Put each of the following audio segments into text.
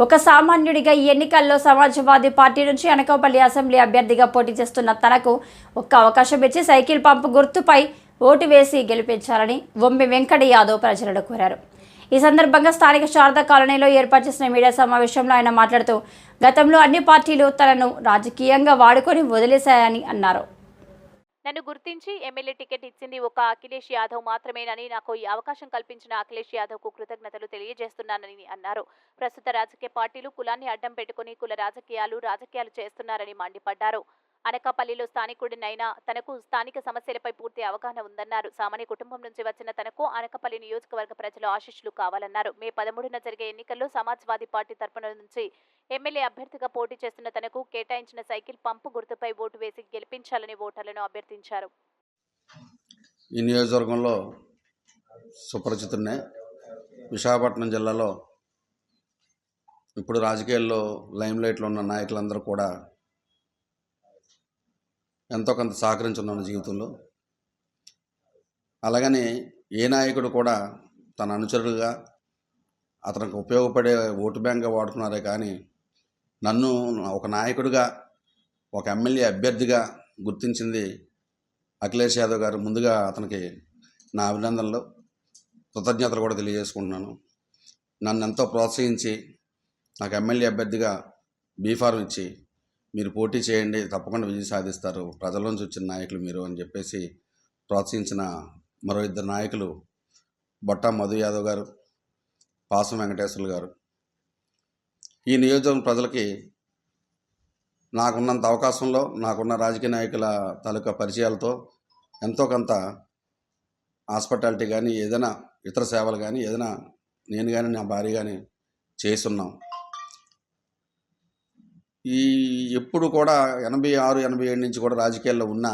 ఒక సామాన్యుడిగా ఈ ఎన్నికల్లో సమాజ్వాదీ పార్టీ నుంచి అనకాపల్లి అసెంబ్లీ అభ్యర్థిగా పోటీ చేస్తున్న తనకు ఒక్క అవకాశం ఇచ్చి సైకిల్ పంపు గుర్తుపై ఓటు వేసి గెలిపించాలని వొమ్మి వెంకట యాదవ్ ప్రజలను కోరారు. ఈ సందర్భంగా స్థానిక శారదా కాలనీలో ఏర్పాటు చేసిన మీడియా సమావేశంలో ఆయన మాట్లాడుతూ గతంలో అన్ని పార్టీలు తనను రాజకీయంగా వాడుకొని వదిలేశాయని అన్నారు. నన్ను గుర్తించి ఎమ్మెల్యే టికెట్ ఇచ్చింది ఒక అఖిలేష్ యాదవ్ మాత్రమేనని, నాకు ఈ అవకాశం కల్పించిన అఖిలేష్ యాదవ్ కు కృతజ్ఞతలు తెలియజేస్తున్నానని అన్నారు. ప్రస్తుత రాజకీయ పార్టీలు కులాన్ని అడ్డం పెట్టుకుని కుల రాజకీయాలు చేస్తున్నారని మండిపడ్డారు. అనకాపల్లిలో స్థానికుడినైనా తనకు స్థానిక సమస్యలపై పూర్తి అవగాహన ఉందన్నారు. సామాన్య కుటుంబం నుంచి వచ్చిన తనకు అనకాపల్లి నియోజకవర్గ ప్రజల ఆశీస్సులు కావాలన్నారు. మే 13న జరిగే ఎన్నికల్లో సమాజ్వాదీ పార్టీ తరపున నుంచి ఎమ్మెల్యే అభ్యర్థిగా పోటీ చేస్తున్న తనకు కేటాయించిన సైకిల్ పంపు గుర్తుపై ఓటు వేసి గెలిపించాలని ఓటర్లను అభ్యర్థించారు. ఈ నియోజకవర్గంలో సుపరిచితున్నే విశాఖపట్నం జిల్లాలో ఇప్పుడు రాజకీయాల్లో లైమ్లైట్లో ఉన్న నాయకులందరూ కూడా ఎంతో కొంత సహకరించున్నాను జీవితంలో. అలాగని ఏ నాయకుడు కూడా తన అనుచరులుగా అతనికి ఉపయోగపడే ఓటు బ్యాంక్గా వాడుతున్నారే కానీ నన్ను ఒక నాయకుడిగా ఒక ఎమ్మెల్యే అభ్యర్థిగా గుర్తించింది అఖిలేష్ యాదవ్ గారు. ముందుగా అతనికి నా అభినందనలు, కృతజ్ఞతలు కూడా తెలియజేసుకుంటున్నాను. నన్ను ఎంతో ప్రోత్సహించి నాకు ఎమ్మెల్యే అభ్యర్థిగా బీఫారం ఇచ్చి మీరు పోటీ చేయండి, తప్పకుండా విజయం సాధిస్తారు, ప్రజల నుంచి వచ్చిన నాయకులు మీరు అని చెప్పేసి ప్రోత్సహించిన మరో ఇద్దరు నాయకులు బొట్టా మధు యాదవ్ గారు, పాసం వెంకటేశ్వర్లు గారు. ఈ నియోజకవర్గం ప్రజలకి నాకున్నంత అవకాశంలో, నాకున్న రాజకీయ నాయకుల తాలూకా పరిచయాలతో ఎంతో కొంత హాస్పిటాలిటీ కానీ ఏదైనా ఇతర సేవలు కానీ ఏదైనా నేను కానీ నా భార్య కానీ చేస్తున్నాం. ఈ ఎప్పుడు కూడా 86, 87 నుంచి కూడా రాజకీయాల్లో ఉన్నా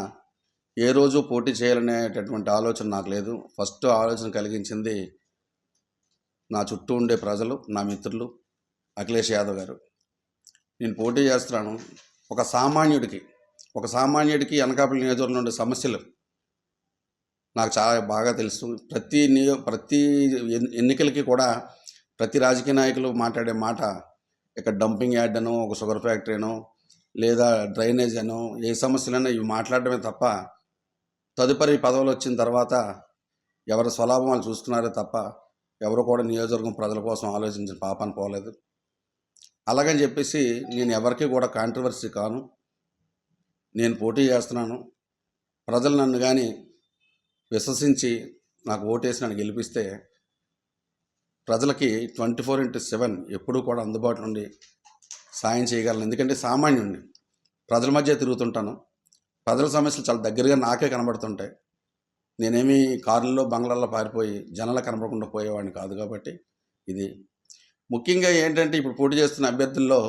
ఏ రోజు పోటీ చేయాలనేటటువంటి ఆలోచన నాకు లేదు. ఫస్ట్ ఆలోచన కలిగించింది నా చుట్టూ ఉండే ప్రజలు, నా మిత్రులు, అఖిలేష్ యాదవ్ గారు. నేను పోటీ చేస్తున్నాను. ఒక సామాన్యుడికి అనకాపల్లి నియోజకవర్గంలో ఉండే సమస్యలు నాకు చాలా బాగా తెలుసు. ప్రతి ఎన్నికలకి కూడా ప్రతి రాజకీయ నాయకులు మాట్లాడే మాట ఇక్కడ డంపింగ్ యార్డ్ అనో, ఒక షుగర్ ఫ్యాక్టరీ అనో, లేదా డ్రైనేజ్ అనో, ఏ సమస్యలైనా ఇవి మాట్లాడటమే తప్ప తదుపరి పదవులు వచ్చిన తర్వాత ఎవరి స్వలాభం వాళ్ళు చూసుకున్నారే తప్ప ఎవరు కూడా నియోజకవర్గం ప్రజల కోసం ఆలోచించిన పాపాన పోలేదు. అలాగని చెప్పేసి నేను ఎవరికి కూడా కాంట్రవర్సీ కాను. నేను పోటీ చేస్తున్నాను. ప్రజలు నన్ను కానీ విశ్వసించి నాకు ఓటేసి నన్ను గెలిపిస్తే ప్రజలకి 24/7 ఎప్పుడూ కూడా అందుబాటులో ఉండి సాయం చేయగలను. ఎందుకంటే సామాన్యుడిని, ప్రజల మధ్య తిరుగుతుంటాను. ప్రజల సమస్యలు చాలా దగ్గరగా నాకే కనబడుతుంటాయి. నేనేమి కార్లలో బంగ్లాల్లో పారిపోయి జనాలు కనబడకుండా పోయేవాడిని కాదు. కాబట్టి ఇది ముఖ్యంగా ఏంటంటే ఇప్పుడు పోటీ చేస్తున్న అభ్యర్థుల్లో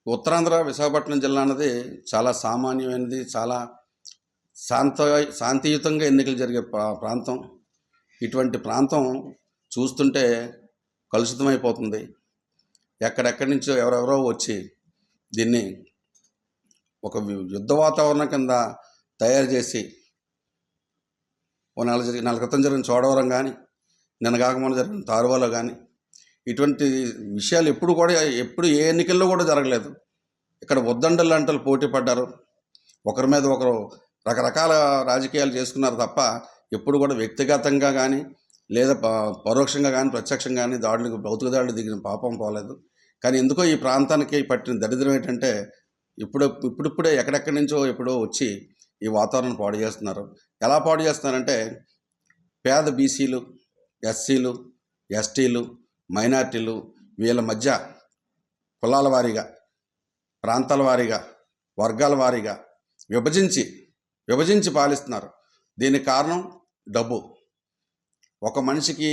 ఉత్తరాంధ్ర విశాఖపట్నం జిల్లా అన్నది చాలా సామాన్యమైనది, చాలా శాంతియుతంగా ఎన్నికలు జరిగే ప్రాంతం. ఇటువంటి ప్రాంతం చూస్తుంటే కలుషితమైపోతుంది. ఎక్కడెక్కడి నుంచో ఎవరెవరో వచ్చి దీన్ని ఒక యుద్ధ వాతావరణం కింద తయారు చేసి నెల క్రితం జరిగిన చోడవరం కానీ, నిన్న కాకముందు జరిగిన తారువాలో కానీ ఇటువంటి విషయాలు ఎప్పుడు ఏ ఎన్నికల్లో కూడా జరగలేదు. ఇక్కడ ఉద్దండలు అంటలు పోటీ పడ్డారు, ఒకరి మీద ఒకరు రకరకాల రాజకీయాలు చేసుకున్నారు తప్ప ఎప్పుడు కూడా వ్యక్తిగతంగా కానీ లేదా పరోక్షంగా కానీ ప్రత్యక్షంగా కానీ భౌతిక దాడులు దిగిన పాపం పోలేదు. కానీ ఎందుకో ఈ ప్రాంతానికి పట్టిన దరిద్రం ఏంటంటే ఇప్పుడిప్పుడే ఎక్కడెక్కడి నుంచో ఎప్పుడో వచ్చి ఈ వాతావరణం పాడు చేస్తున్నారు. ఎలా పాడు చేస్తున్నారంటే పేద బీసీలు, ఎస్సీలు, ఎస్టీలు, మైనార్టీలు వీళ్ళ మధ్య కులాల వారీగా, ప్రాంతాల వారీగా, వర్గాల వారీగా విభజించి పాలిస్తున్నారు. దీనికి కారణం డబ్బు. ఒక మనిషికి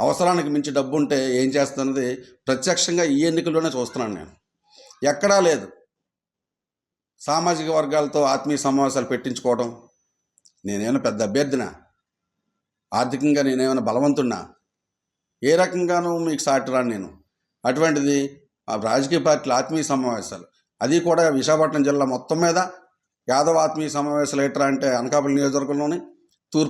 అవసరానికి మించి డబ్బు ఉంటే ఏం చేస్తున్నది ప్రత్యక్షంగా ఈ ఎన్నికల్లోనే చూస్తున్నాను నేను. ఎక్కడా లేదు. సామాజిక వర్గాలతో ఆత్మీయ సమావేశాలు పెట్టించుకోవడం. నేనేమైనా పెద్ద అభ్యర్థినా? ఆర్థికంగా నేనేమైనా బలవంతున్నా? ఏ రకంగానూ మీకు సాటి రాను నేను. అటువంటిది రాజకీయ పార్టీల ఆత్మీయ సమావేశాలు, అది కూడా విశాఖపట్నం జిల్లా మొత్తం మీద యాదవ్ ఆత్మీయ సమావేశాలు ఎట్లా అంటే అనకాపల్లి నియోజకవర్గంలోని తూర్పు